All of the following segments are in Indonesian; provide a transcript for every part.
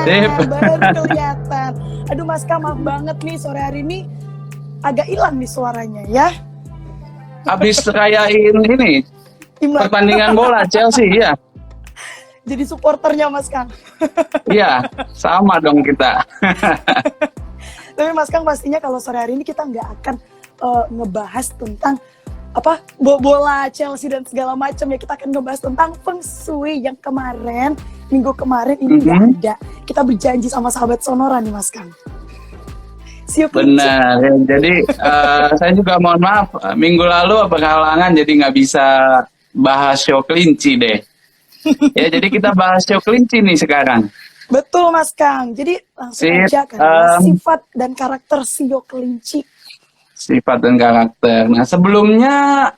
baru kelihatan. Aduh Mas Kang, maaf banget nih sore hari ini agak hilang nih suaranya ya. Habis rayain ini Imlek. pertandingan bola Chelsea ya. Jadi supporternya Mas Kang. Iya, sama dong kita. Tapi Mas Kang pastinya kalau sore hari ini kita nggak akan ngebahas tentang apa bola Chelsea dan segala macam ya. Kita akan ngebahas tentang feng shui yang minggu kemarin ini nggak ada. Kita berjanji sama sahabat Sonora nih Mas Kang. Benar ya. Jadi saya juga mohon maaf minggu lalu berhalangan jadi nggak bisa bahas show kelinci deh. Ya jadi kita bahas show kelinci nih sekarang. Betul Mas Kang. Jadi langsung aja kan sifat dan karakter sio kelinci. Sifat dan karakter. Nah sebelumnya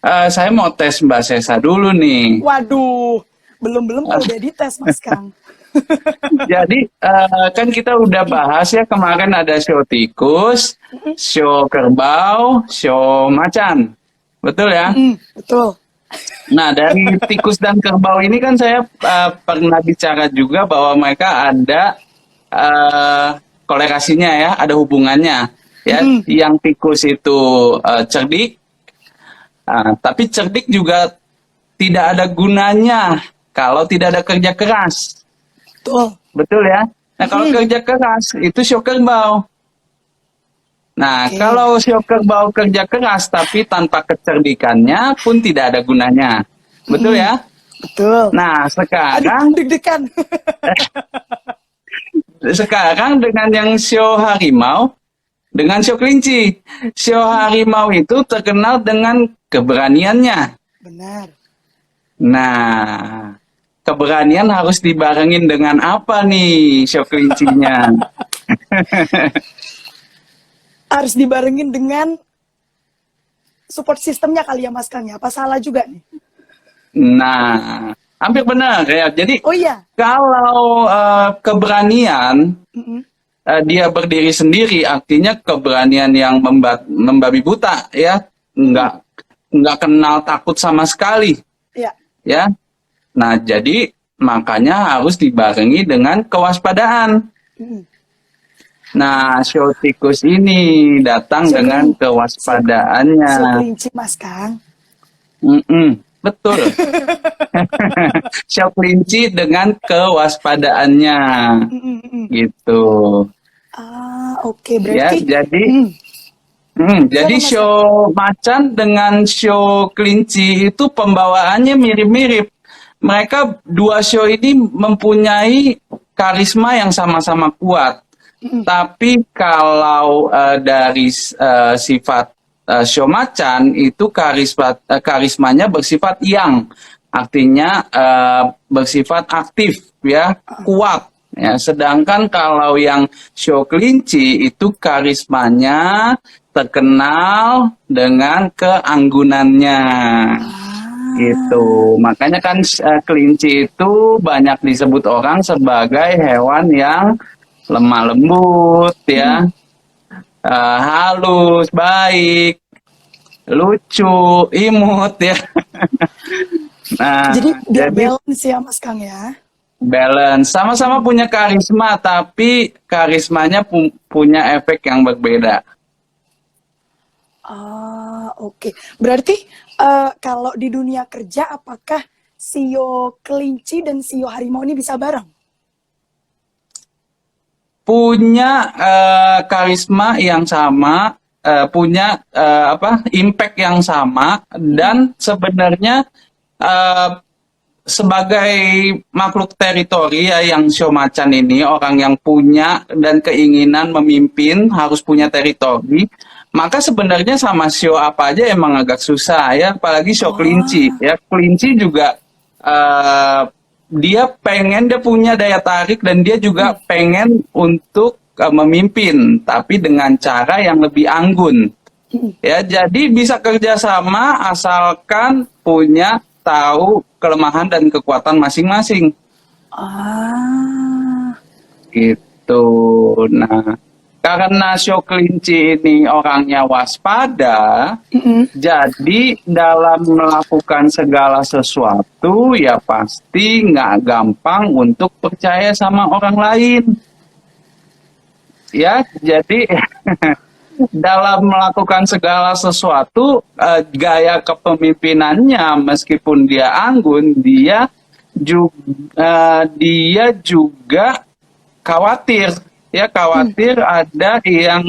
saya mau tes Mbak Sesa dulu nih. Waduh, belum udah dites Mas Kang. Jadi kan kita udah bahas ya kemarin ada show tikus, show kerbau, show macan. Betul ya? Betul. Nah dari tikus dan kerbau ini kan saya pernah bicara juga bahwa mereka ada korelasinya ya, ada hubungannya. Ya, yang tikus itu cerdik, tapi cerdik juga tidak ada gunanya kalau tidak ada kerja keras. Betul ya. Nah kalau kerja keras itu show kerbau. Nah kalau show kerbau kerja keras tapi tanpa kecerdikannya pun tidak ada gunanya. Betul ya. Betul. Nah sekarang deg-degan. Sekarang dengan yang show harimau dengan show kelinci. Show harimau itu terkenal dengan keberaniannya. Benar. Nah, keberanian harus dibarengin dengan apa nih show kelincinya? Harus dibarengin dengan support sistemnya kali ya Mas Kang ya. Apa salah juga nih? Nah, hampir benar ya. Jadi kalau keberanian dia berdiri sendiri, artinya keberanian yang membabi buta ya, nggak kenal takut sama sekali. Ya. Nah, jadi makanya harus dibarengi dengan kewaspadaan. Nah, show tikus ini datang dengan kewaspadaannya. Show kelinci, Mas Kang. Betul. Show kelinci dengan kewaspadaannya. Gitu. Oke, berarti. Ya, jadi show macan dengan show kelinci itu pembawaannya mirip-mirip. Mereka dua show ini mempunyai karisma yang sama-sama kuat. Tapi kalau dari sifat show macan itu karismanya bersifat yang, artinya bersifat aktif ya, kuat. Ya, sedangkan kalau yang show kelinci itu karismanya terkenal dengan keanggunannya. Gitu. Makanya kan kelinci itu banyak disebut orang sebagai hewan yang lemah lembut ya, halus, baik, lucu, imut ya. Nah, jadi balance ya Mas Kang ya. Balance, sama-sama punya karisma, tapi karismanya punya efek yang berbeda. Oke. Berarti kalau di dunia kerja, apakah sio kelinci dan sio harimau ini bisa bareng? Punya karisma yang sama, punya impact yang sama, dan sebenarnya sebagai makhluk teritori ya, yang show macan ini orang yang punya dan keinginan memimpin harus punya teritori, maka sebenarnya sama show apa aja emang agak susah ya, apalagi show kelinci ya. Kelinci juga dia punya daya tarik dan dia juga pengen untuk memimpin, tapi dengan cara yang lebih anggun ya. Jadi bisa kerjasama asalkan punya tahu kelemahan dan kekuatan masing-masing. Gitu. Nah, karena show kelinci ini orangnya waspada, jadi dalam melakukan segala sesuatu ya pasti nggak gampang untuk percaya sama orang lain. Ya, jadi dalam melakukan segala sesuatu, gaya kepemimpinannya meskipun dia anggun, dia juga khawatir, ya khawatir ada yang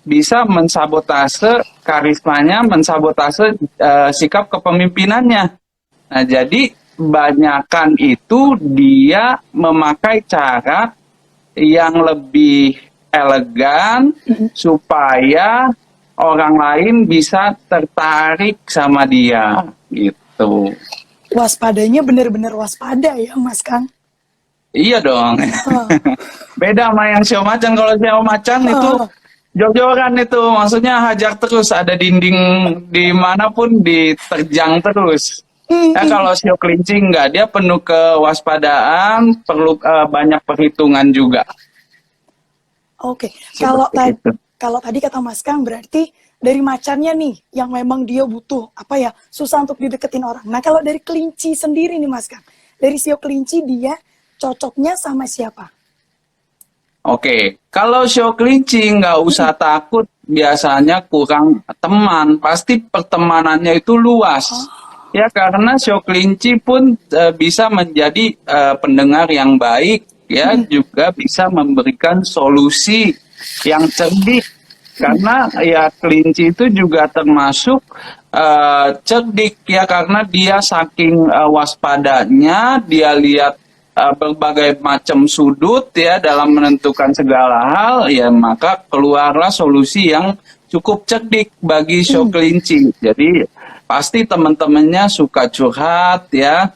bisa mensabotase karismanya, mensabotase sikap kepemimpinannya. Nah, jadi banyakan itu dia memakai cara yang lebih elegan supaya orang lain bisa tertarik sama dia gitu. Waspadanya bener-bener waspada ya Mas Kang. Iya dong. Oh. Beda sama yang show macan. Kalau show macan itu jor-joran itu, maksudnya hajar terus, ada dinding dimanapun diterjang terus. Ya, kalau show kelinci enggak, dia penuh kewaspadaan, perlu banyak perhitungan juga. Oke, Seperti itu. kalau tadi kata Mas Kang berarti dari macannya nih yang memang dia butuh apa ya, susah untuk dideketin orang. Nah, kalau dari kelinci sendiri nih Mas Kang, dari sio kelinci dia cocoknya sama siapa? Oke, kalau show kelinci nggak usah takut, biasanya kurang teman, pasti pertemanannya itu luas. Ya, karena show kelinci pun bisa menjadi pendengar yang baik, ya, juga bisa memberikan solusi yang cerdik. Karena ya kelinci itu juga termasuk cerdik, ya, karena dia saking waspadanya, dia lihat berbagai macam sudut, ya, dalam menentukan segala hal, ya, maka keluarlah solusi yang cukup cerdik bagi show kelinci. Jadi pasti teman-temannya suka curhat, ya,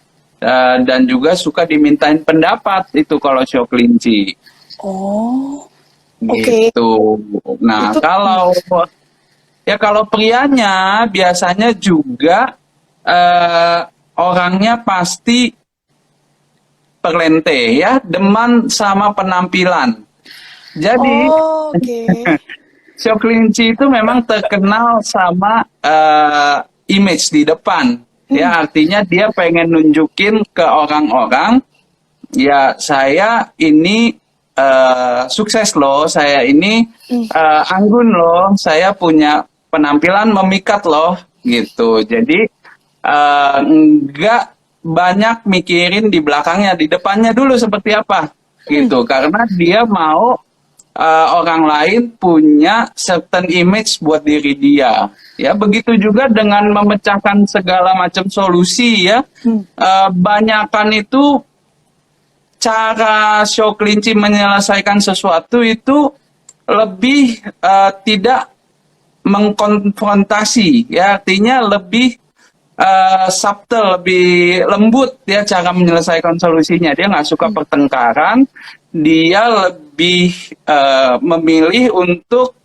dan juga suka dimintain pendapat itu kalau show kelinci. Oh, oke. Gitu. Nah, Itu kalau prianya biasanya juga orangnya pasti perlente, ya, demen sama penampilan. Jadi oke. show kelinci itu memang terkenal sama image di depan, ya, artinya dia pengen nunjukin ke orang-orang, ya, saya ini sukses loh, saya ini anggun loh, saya punya penampilan memikat loh, gitu. Jadi enggak banyak mikirin di belakangnya, di depannya dulu seperti apa, gitu. Karena dia mau orang lain punya certain image buat diri dia. Ya, begitu juga dengan memecahkan segala macam solusi, ya. Banyakan itu cara show kelinci menyelesaikan sesuatu itu lebih tidak mengkonfrontasi, ya, artinya lebih subtle, lebih lembut, ya, cara menyelesaikan solusinya. Dia nggak suka pertengkaran, dia lebih memilih untuk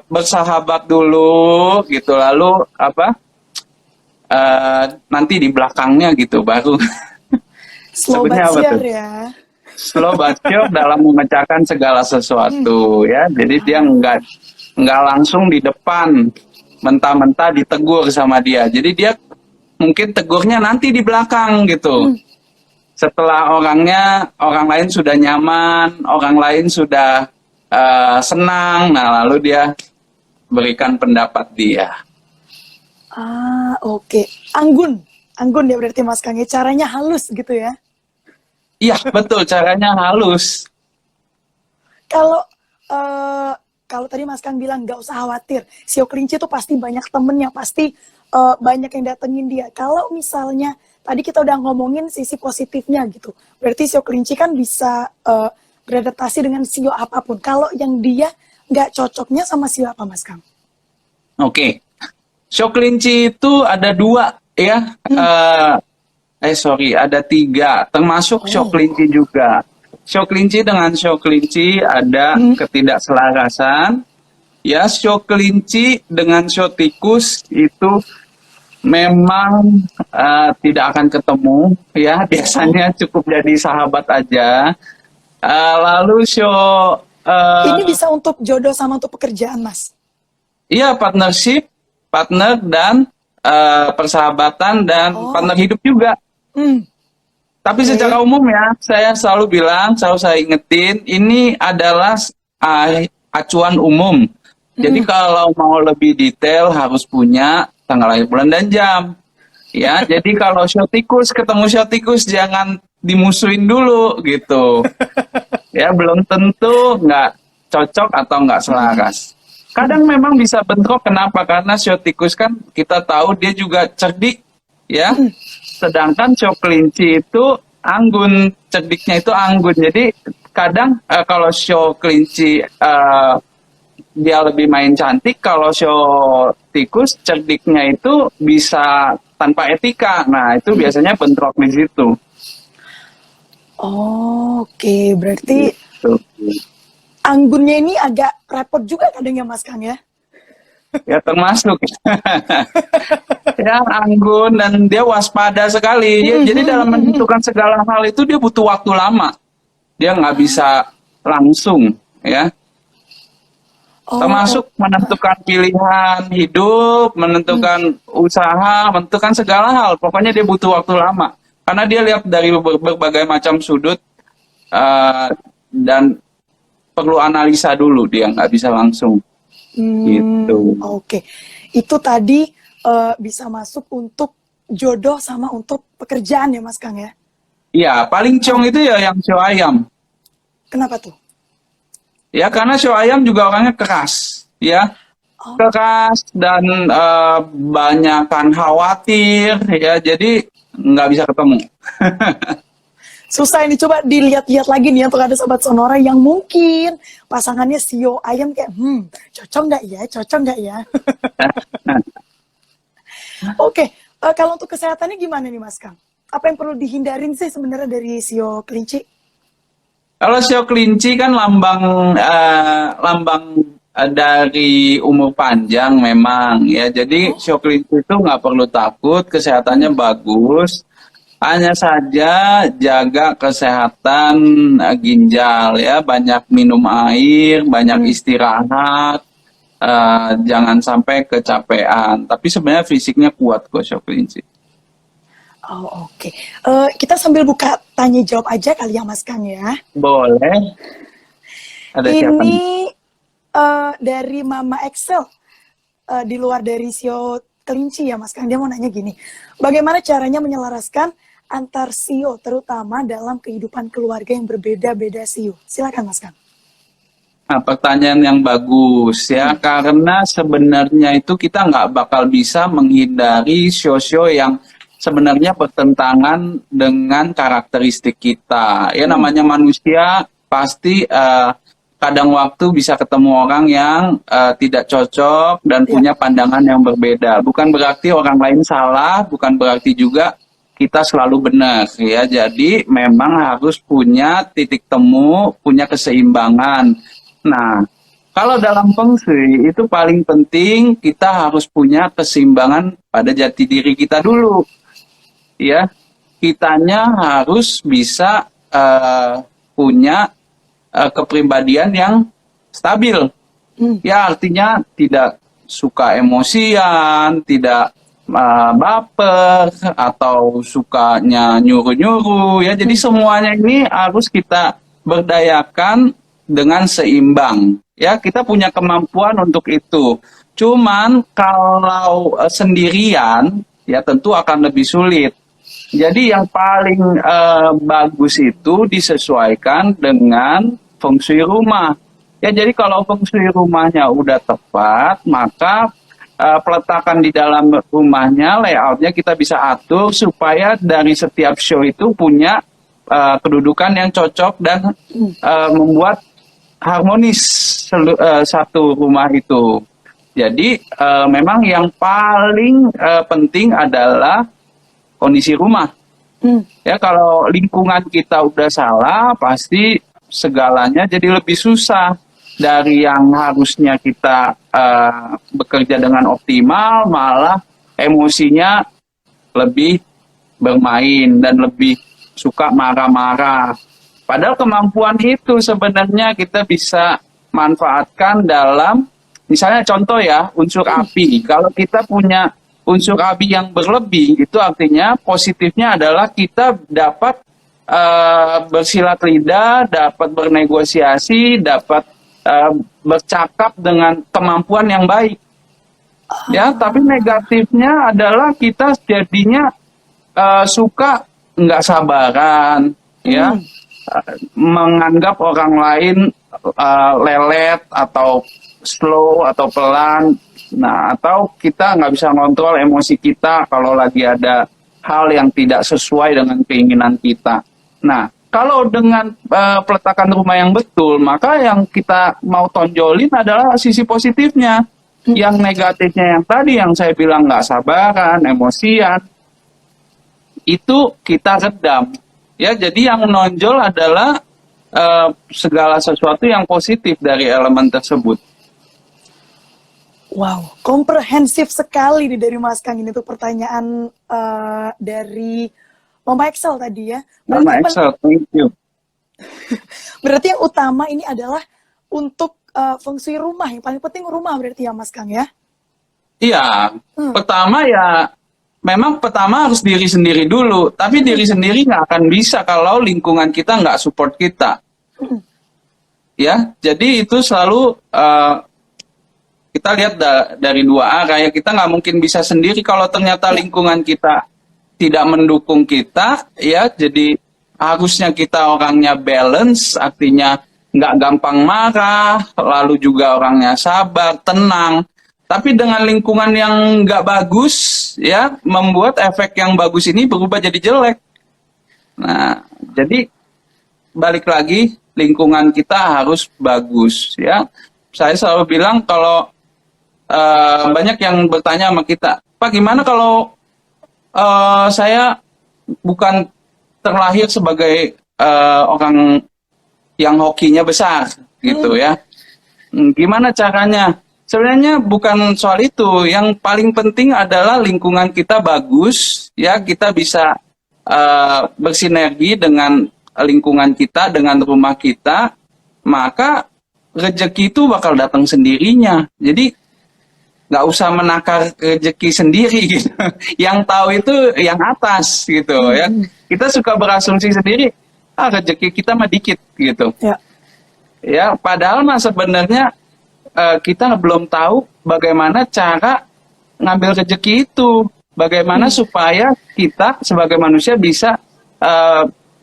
bersahabat dulu, gitu, lalu nanti di belakangnya gitu baru Slow but sebutnya apa sure tuh? ya. Slow but sure dalam memecahkan segala sesuatu, ya. Jadi dia nggak langsung di depan mentah-mentah ditegur sama dia. Jadi dia mungkin tegurnya nanti di belakang gitu. Setelah orang lain sudah nyaman, orang lain sudah senang, nah lalu dia berikan pendapat dia. Ah, oke. Anggun ya berarti Mas Kang, ya, caranya halus gitu ya. Iya, betul, caranya halus. Kalau kalau tadi Mas Kang bilang nggak usah khawatir, sio kelinci tuh pasti banyak temennya, pasti banyak yang datengin dia. Kalau misalnya tadi kita udah ngomongin sisi positifnya gitu, berarti sio kelinci kan bisa beradaptasi dengan sio apapun. Kalau yang dia nggak cocoknya sama sio apa, Mas Kang? Oke, show kelinci itu ada 2, ya. Ada 3, termasuk show kelinci juga. Show kelinci dengan show kelinci ada ketidakselarasan. Ya, show kelinci dengan show tikus itu memang tidak akan ketemu, ya. Biasanya cukup jadi sahabat aja. Lalu show Ini bisa untuk jodoh sama untuk pekerjaan, Mas. Iya, partnership, partner dan persahabatan dan Oh, partner hidup juga. hmm, Tapi oke. secara umum ya, saya selalu bilang, selalu saya ingetin, ini adalah acuan umum. Jadi Hmm, kalau mau lebih detail harus punya tanggal lahir, bulan dan jam. Ya, jadi kalau show tikus ketemu show tikus jangan dimusuhin dulu gitu. Ya, belum tentu nggak cocok atau nggak selaras. Kadang memang bisa bentrok, kenapa? Karena show tikus kan kita tahu dia juga cerdik, ya. Sedangkan show kelinci itu anggun, cerdiknya itu anggun. Jadi kadang kalau show kelinci dia lebih main cantik, kalau show tikus cerdiknya itu bisa tanpa etika. Nah, itu biasanya bentrok di situ. oh, oke. Berarti Gitu. anggunnya ini agak repot juga kadang ya, Mas Kang ya? Ya termasuk ya anggun dan dia waspada sekali. Jadi dalam menentukan segala hal itu dia butuh waktu lama. Dia nggak bisa langsung, ya. Oh, Termasuk menentukan pilihan hidup, menentukan usaha, menentukan segala hal. Pokoknya dia butuh waktu lama. Karena dia lihat dari berbagai macam sudut dan perlu analisa dulu. Dia nggak bisa langsung. Gitu. oke. Itu tadi bisa masuk untuk jodoh sama untuk pekerjaan ya, Mas Kang ya? Iya, paling ciong itu ya yang show ayam. Kenapa tuh? Ya, karena show ayam juga orangnya keras. Ya, Oh, keras dan banyakan khawatir. Ya, jadi nggak bisa ketemu. susah ini, coba dilihat-lihat lagi nih untuk ada sobat sonora yang mungkin pasangannya sio ayam kayak cocok nggak ya, cocok nggak ya. Oke, kalau untuk kesehatannya gimana nih Mas Kang? Apa yang perlu dihindarin sih sebenarnya dari sio kelinci? Kalau show kelinci kan lambang dari umur panjang memang ya. Jadi Oh, show kelinci itu nggak perlu takut, kesehatannya bagus. Hanya saja jaga kesehatan ginjal ya, banyak minum air, banyak istirahat, jangan sampai kecapean. Tapi sebenarnya fisiknya kuat kok show kelinci. oh oke. Kita sambil buka tanya jawab aja kali ya Mas Kang ya. Boleh? Ada siapa nih? Ini dari Mama Excel, di luar dari sio kelinci ya Mas Kang. Dia mau nanya gini, bagaimana caranya menyelaraskan antar sio terutama dalam kehidupan keluarga yang berbeda-beda sio? Silakan Mas Kang. Nah, pertanyaan yang bagus ya, karena sebenarnya itu kita nggak bakal bisa menghindari show-show yang sebenarnya bertentangan dengan karakteristik kita. Ya namanya manusia pasti kadang waktu bisa ketemu orang yang tidak cocok dan punya pandangan yang berbeda. Bukan berarti orang lain salah, bukan berarti juga kita selalu benar ya. Jadi memang harus punya titik temu, punya keseimbangan. Nah, kalau dalam feng shui itu paling penting kita harus punya keseimbangan pada jati diri kita dulu. Ya, kitanya harus bisa punya kepribadian yang stabil. Ya, artinya tidak suka emosian, tidak baper atau sukanya nyuruh-nyuruh ya. Jadi semuanya ini harus kita berdayakan dengan seimbang. Ya, kita punya kemampuan untuk itu. Cuman kalau sendirian ya tentu akan lebih sulit. Jadi yang paling bagus itu disesuaikan dengan feng shui rumah. Ya, jadi kalau feng shui rumahnya udah tepat, maka peletakan di dalam rumahnya, layoutnya kita bisa atur supaya dari setiap show itu punya kedudukan yang cocok dan membuat harmonis satu rumah itu. Jadi memang yang paling penting adalah kondisi rumah. Ya, kalau lingkungan kita udah salah, pasti segalanya jadi lebih susah. Dari yang harusnya kita bekerja dengan optimal, malah emosinya lebih bermain dan lebih suka marah-marah. Padahal kemampuan itu sebenarnya kita bisa manfaatkan dalam, misalnya contoh ya, unsur api. Kalau kita punya unsur api yang berlebih, itu artinya positifnya adalah kita dapat bersilat lidah, dapat bernegosiasi, dapat bercakap dengan kemampuan yang baik. Ya, tapi negatifnya adalah kita jadinya suka nggak sabaran, ya, menganggap orang lain lelet atau slow atau pelan. Nah, atau kita nggak bisa ngontrol emosi kita kalau lagi ada hal yang tidak sesuai dengan keinginan kita. Nah, kalau dengan peletakan rumah yang betul, maka yang kita mau tonjolin adalah sisi positifnya. Yang negatifnya yang tadi yang saya bilang nggak sabaran, emosian, itu kita redam. Ya, jadi yang menonjol adalah segala sesuatu yang positif dari elemen tersebut. Wow, komprehensif sekali nih dari Mas Kang ini tuh pertanyaan dari Mama Excel tadi ya. Mama Excel, thank you. Berarti yang utama ini adalah untuk feng shui rumah, yang paling penting rumah berarti ya Mas Kang ya? Iya, pertama ya memang pertama harus diri sendiri dulu, tapi diri sendiri nggak akan bisa kalau lingkungan kita nggak support kita. Ya, jadi itu selalu kita lihat dari dua arah ya, kita nggak mungkin bisa sendiri kalau ternyata lingkungan kita tidak mendukung kita, ya, jadi harusnya kita orangnya balance, artinya nggak gampang marah, lalu juga orangnya sabar, tenang. Tapi dengan lingkungan yang nggak bagus, ya, membuat efek yang bagus ini berubah jadi jelek. Nah, jadi balik lagi, lingkungan kita harus bagus, ya. Saya selalu bilang kalau banyak yang bertanya sama kita, Pak, gimana kalau saya bukan terlahir sebagai orang yang hokinya besar, gitu ya. Gimana caranya? Sebenarnya bukan soal itu. Yang paling penting adalah lingkungan kita bagus, ya, kita bisa bersinergi dengan lingkungan kita, dengan rumah kita, maka rezeki itu bakal datang sendirinya. Jadi nggak usah menakar rezeki sendiri gitu. Yang tahu itu yang atas gitu ya. Kita suka berasumsi sendiri, rezeki kita mah dikit gitu. Ya, ya, padahal mah sebenarnya kita belum tahu bagaimana cara ngambil rezeki itu. Bagaimana supaya kita sebagai manusia bisa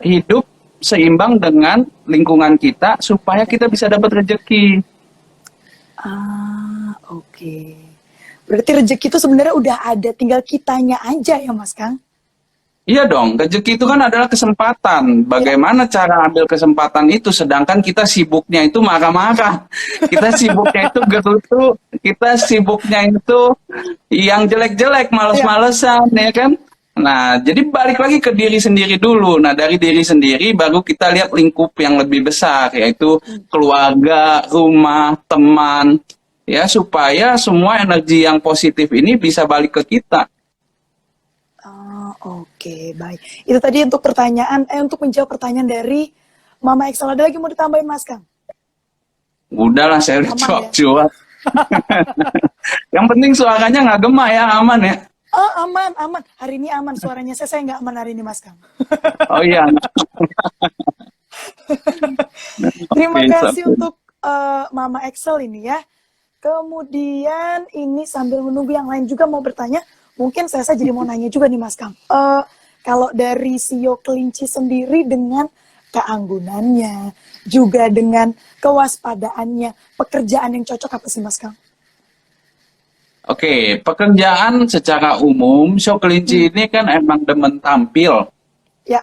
hidup seimbang dengan lingkungan kita supaya kita bisa dapat rezeki. Oke. Berarti rezeki itu sebenarnya udah ada, tinggal kitanya aja ya Mas Kang? Iya dong, rezeki itu kan adalah kesempatan. Bagaimana cara ambil kesempatan itu, sedangkan kita sibuknya itu marah-marah. Kita sibuknya itu gerutu, kita sibuknya itu yang jelek-jelek, males-malesan, ya kan? Nah, jadi balik lagi ke diri sendiri dulu. Nah, dari diri sendiri baru kita lihat lingkup yang lebih besar, yaitu keluarga, rumah, teman, ya, supaya semua energi yang positif ini bisa balik ke kita. Oke, baik. Itu tadi untuk pertanyaan, untuk menjawab pertanyaan dari Mama Excel. Ada lagi mau ditambahin Mas Kang? Udahlah, saya udah jawab. Yang penting suaranya nggak gema ya, aman ya? Oh, aman, aman. Hari ini aman suaranya. Saya nggak aman hari ini Mas Kang. Oh iya. Terima kasih untuk Mama Excel ini ya. Kemudian ini sambil menunggu yang lain juga mau bertanya, mungkin saya jadi mau nanya juga nih Mas Kang. Kalau dari Sio Kelinci sendiri dengan keanggunannya, juga dengan kewaspadaannya, pekerjaan yang cocok apa sih Mas Kang? Oke, pekerjaan secara umum, Sio Kelinci ini kan emang demen tampil. Ya.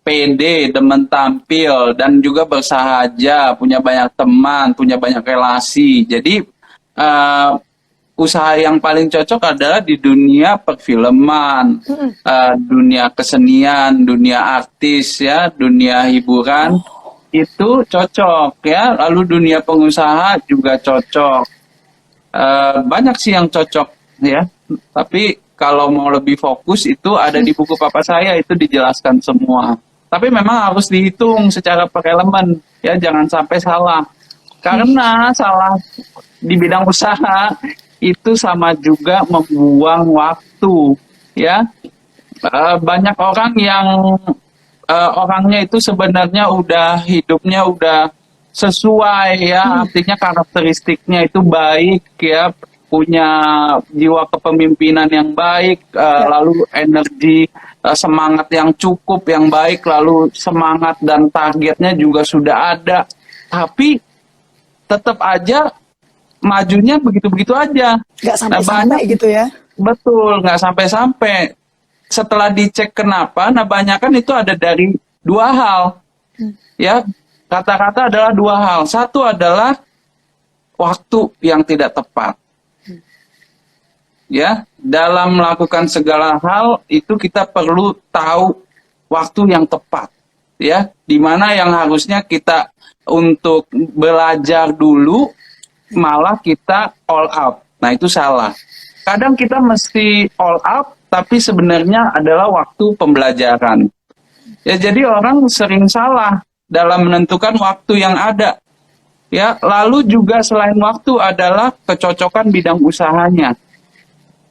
PD, demen tampil, dan juga bersahaja, punya banyak teman, punya banyak relasi. Jadi usaha yang paling cocok adalah di dunia perfilman, dunia kesenian, dunia artis, ya, dunia hiburan, itu cocok ya. Lalu dunia pengusaha juga cocok. Banyak sih yang cocok ya. Tapi kalau mau lebih fokus itu ada di buku papa saya, itu dijelaskan semua. Tapi memang harus dihitung secara per elemen, ya jangan sampai salah. Karena salah di bidang usaha itu sama juga membuang waktu, ya. Banyak orang yang orangnya itu sebenarnya udah hidupnya udah sesuai ya, artinya karakteristiknya itu baik ya, punya jiwa kepemimpinan yang baik, lalu energi semangat yang cukup yang baik, lalu semangat dan targetnya juga sudah ada, tapi tetap aja majunya begitu-begitu aja. Nggak Nah, sampai-sampai gitu ya. betul, nggak sampai-sampai. Setelah dicek kenapa, nah banyak kan itu ada dari dua hal. Ya, kata-kata adalah dua hal. Satu adalah waktu yang tidak tepat. Ya, dalam melakukan segala hal itu kita perlu tahu waktu yang tepat. Ya, di mana yang harusnya kita untuk belajar dulu, malah kita all out. Nah, itu salah. Kadang kita mesti all out, tapi sebenarnya adalah waktu pembelajaran. Ya, jadi orang sering salah dalam menentukan waktu yang ada. Ya, lalu juga selain waktu adalah kecocokan bidang usahanya.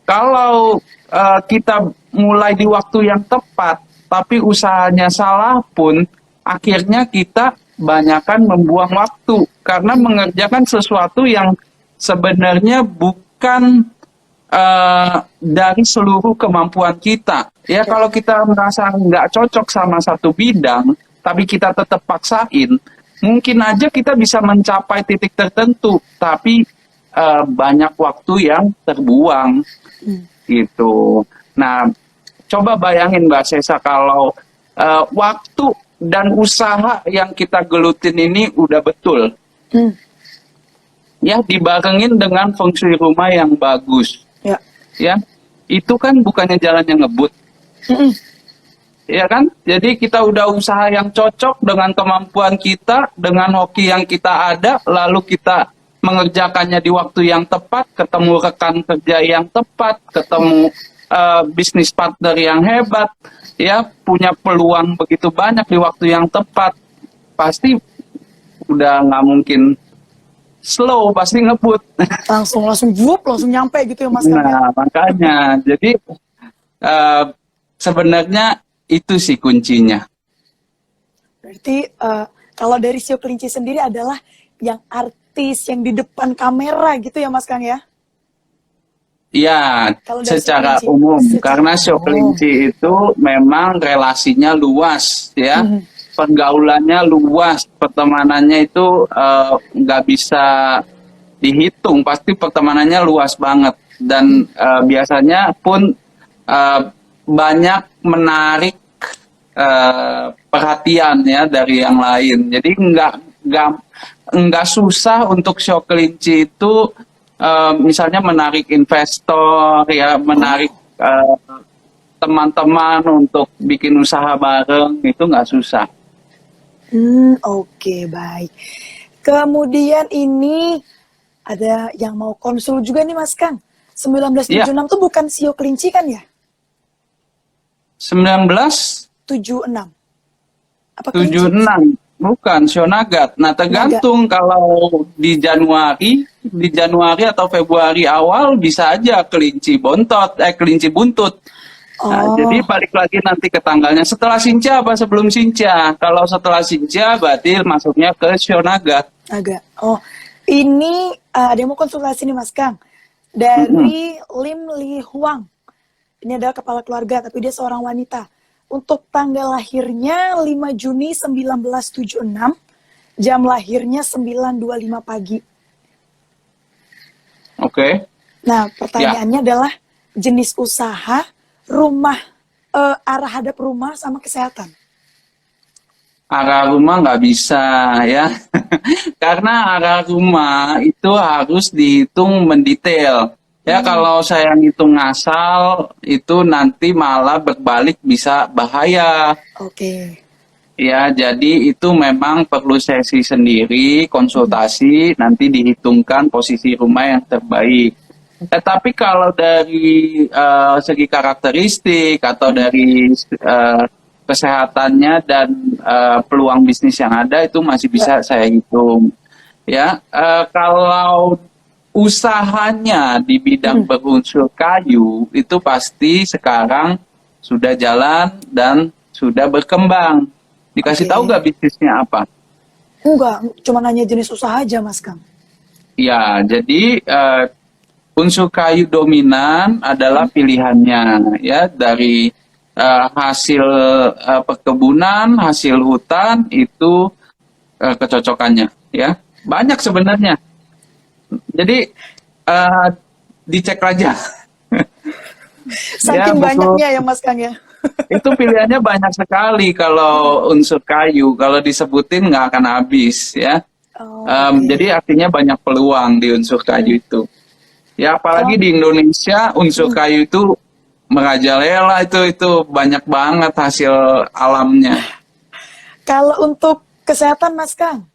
Kalau kita mulai di waktu yang tepat, tapi usahanya salah pun, akhirnya kita banyakkan membuang waktu karena mengerjakan sesuatu yang sebenarnya bukan dari seluruh kemampuan kita. Ya, kalau kita merasa nggak cocok sama satu bidang, tapi kita tetap paksain, mungkin aja kita bisa mencapai titik tertentu, tapi banyak waktu yang terbuang, gitu. Nah, coba bayangin Mbak Sesa kalau waktu dan usaha yang kita gelutin ini udah betul, ya dibarengin dengan feng shui rumah yang bagus. Ya, itu kan bukannya jalannya ngebut, ya kan? Jadi kita udah usaha yang cocok dengan kemampuan kita, dengan hoki yang kita ada, lalu kita mengerjakannya di waktu yang tepat, ketemu rekan kerja yang tepat, ketemu bisnis partner yang hebat, ya punya peluang begitu banyak di waktu yang tepat, pasti udah nggak mungkin slow, pasti ngebut. Langsung nyampe gitu ya Mas. Nah, makanya jadi sebenarnya itu sih kuncinya. Berarti kalau dari Sio Kelinci sendiri adalah yang artis yang di depan kamera gitu ya Mas Kang ya? Ya, Kalau dari secara Sio Kelinci, umum, secara karena Sio Kelinci itu memang relasinya luas, ya, pergaulannya luas, pertemanannya itu nggak bisa dihitung, pasti pertemanannya luas banget, dan biasanya pun banyak menarik perhatian ya dari yang lain. Jadi nggak susah untuk Sio Kelinci itu misalnya menarik investor, ya menarik teman-teman untuk bikin usaha bareng, itu nggak susah. Oke, baik. Kemudian ini ada yang mau konsul juga nih Mas Kang. 1976 tuh bukan Sio Kelinci kan ya? 1976 Apa kelinci? bukan Sio Naga. Nah, tergantung kalau di Januari atau Februari awal bisa aja kelinci buntut. Nah, jadi balik lagi nanti ke tanggalnya setelah Sinca apa sebelum Sinca. Kalau setelah Sinca berarti masuknya ke Sio Naga. Oh, ini ada yang mau konsultasi nih Mas Kang. Dari Lim Li Huang. Ini adalah kepala keluarga, tapi dia seorang wanita. Untuk tanggal lahirnya 5 Juni 1976, jam lahirnya 9.25 pagi. Oke. Nah, pertanyaannya adalah jenis usaha, rumah, arah hadap rumah sama kesehatan. Arah rumah nggak bisa ya, karena arah rumah itu harus dihitung mendetail. Ya, kalau saya ngitung ngasal, itu nanti malah berbalik bisa bahaya. Oke. Ya, jadi itu memang perlu sesi sendiri, konsultasi, nanti dihitungkan posisi rumah yang terbaik. Tapi kalau dari segi karakteristik atau dari kesehatannya dan peluang bisnis yang ada itu masih bisa saya hitung. Ya, kalau usahanya di bidang berunsur kayu itu pasti sekarang sudah jalan dan sudah berkembang. Dikasih Oke. tahu nggak bisnisnya apa? Enggak, cuma nanya jenis usaha aja Mas Kang. Ya, jadi unsur kayu dominan adalah pilihannya ya dari hasil perkebunan, hasil hutan itu kecocokannya ya. Banyak sebenarnya. Jadi dicek aja. Saking betul. banyaknya ya Mas Kang ya. Itu pilihannya banyak sekali kalau unsur kayu. Kalau disebutin nggak akan habis ya. Oh, oke. Jadi artinya banyak peluang di unsur kayu itu. Ya apalagi di Indonesia unsur kayu itu merajalela itu banyak banget hasil alamnya. Kalau untuk kesehatan Mas Kang?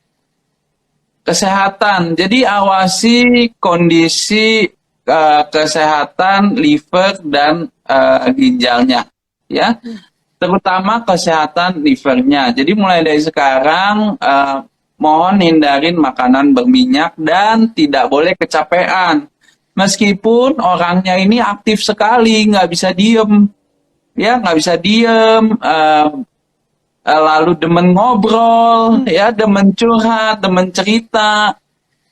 Kesehatan, jadi awasi kondisi kesehatan liver dan ginjalnya, ya. Terutama kesehatan livernya. Jadi mulai dari sekarang mohon hindarin makanan berminyak dan tidak boleh kecapean. Meskipun orangnya ini aktif sekali, nggak bisa diem, ya nggak bisa diem. Lalu demen ngobrol, ya demen curhat, demen cerita,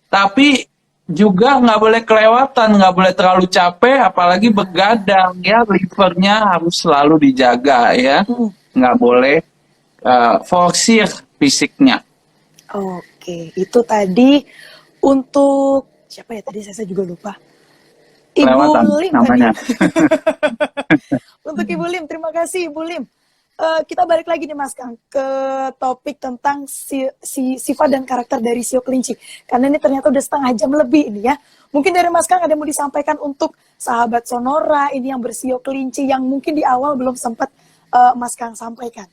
tapi juga nggak boleh kelewatan, nggak boleh terlalu capek, apalagi begadang, ya livernya harus selalu dijaga, ya nggak boleh forsir fisiknya. Oke, itu tadi untuk siapa ya tadi saya juga lupa. Ibu Kelewatan Lim namanya. tadi. Untuk Ibu Lim, terima kasih Ibu Lim. Kita balik lagi nih Mas Kang ke topik tentang sifat dan karakter dari sio kelinci. Karena ini ternyata udah setengah jam lebih ini ya. Mungkin dari Mas Kang ada yang mau disampaikan untuk sahabat Sonora ini yang bersio kelinci yang mungkin di awal belum sempat Mas Kang sampaikan.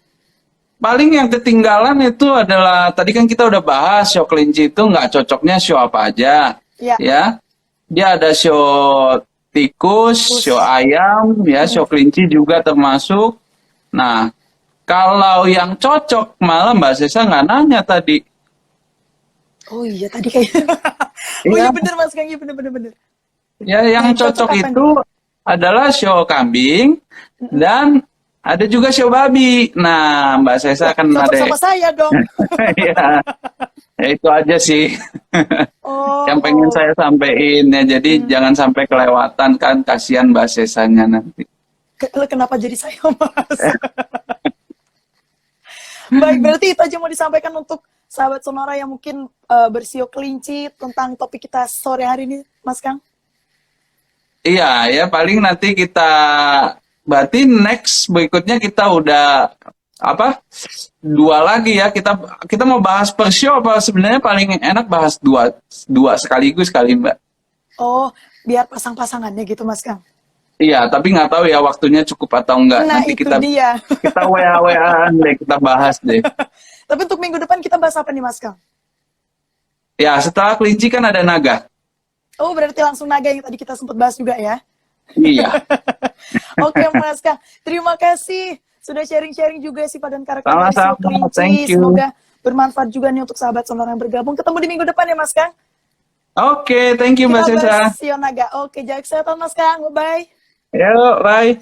Paling yang ketinggalan itu adalah tadi kan kita udah bahas sio kelinci itu nggak cocoknya sio apa aja, ya. Dia ada sio tikus, sio ayam, ya sio kelinci juga termasuk. Nah, kalau yang cocok malah Mbak Sesa nggak nanya tadi. Oh iya tadi kayaknya. Oh iya bener Mas Kang, iya bener. Ya yang cocok itu adalah sio kambing dan ada juga sio babi. Nah, Mbak Sesa kan cocok ada. sama saya dong. Ya, itu aja sih. Oh, yang pengen saya sampaikan ya. Jadi jangan sampai kelewatan kan, kasihan Mbak Sesanya nanti. Kenapa jadi saya Mas? Baik, berarti itu aja mau disampaikan untuk sahabat Sonora yang mungkin bersio kelinci tentang topik kita sore hari ini, Mas Kang. Iya, ya paling nanti kita berarti next berikutnya kita udah dua lagi ya. Kita mau bahas per show apa sebenarnya paling enak bahas dua sekaligus kali Mbak. Oh, biar pasang-pasangannya gitu Mas Kang. Iya, tapi nggak tahu ya waktunya cukup atau enggak. Nah, Nanti itu kita dia. kita WA-WA deh, kita bahas deh. Tapi untuk minggu depan kita bahas apa nih Mas Kang? Ya, setelah kelinci kan ada naga. Oh, berarti langsung naga yang tadi kita sempat bahas juga ya. Iya. Oke Mas Kang, terima kasih sudah sharing-sharing juga sifat dan karakter dari sio Sama-sama, kelinci. thank you. Semoga bermanfaat juga nih untuk sahabat Sonora yang bergabung. Ketemu di minggu depan ya Mas Kang. Oke, thank you Mbak Kita Sesa. bahas sio naga. Oke, jaga kesehatan Mas Kang. Bye-bye. Yuk, bye.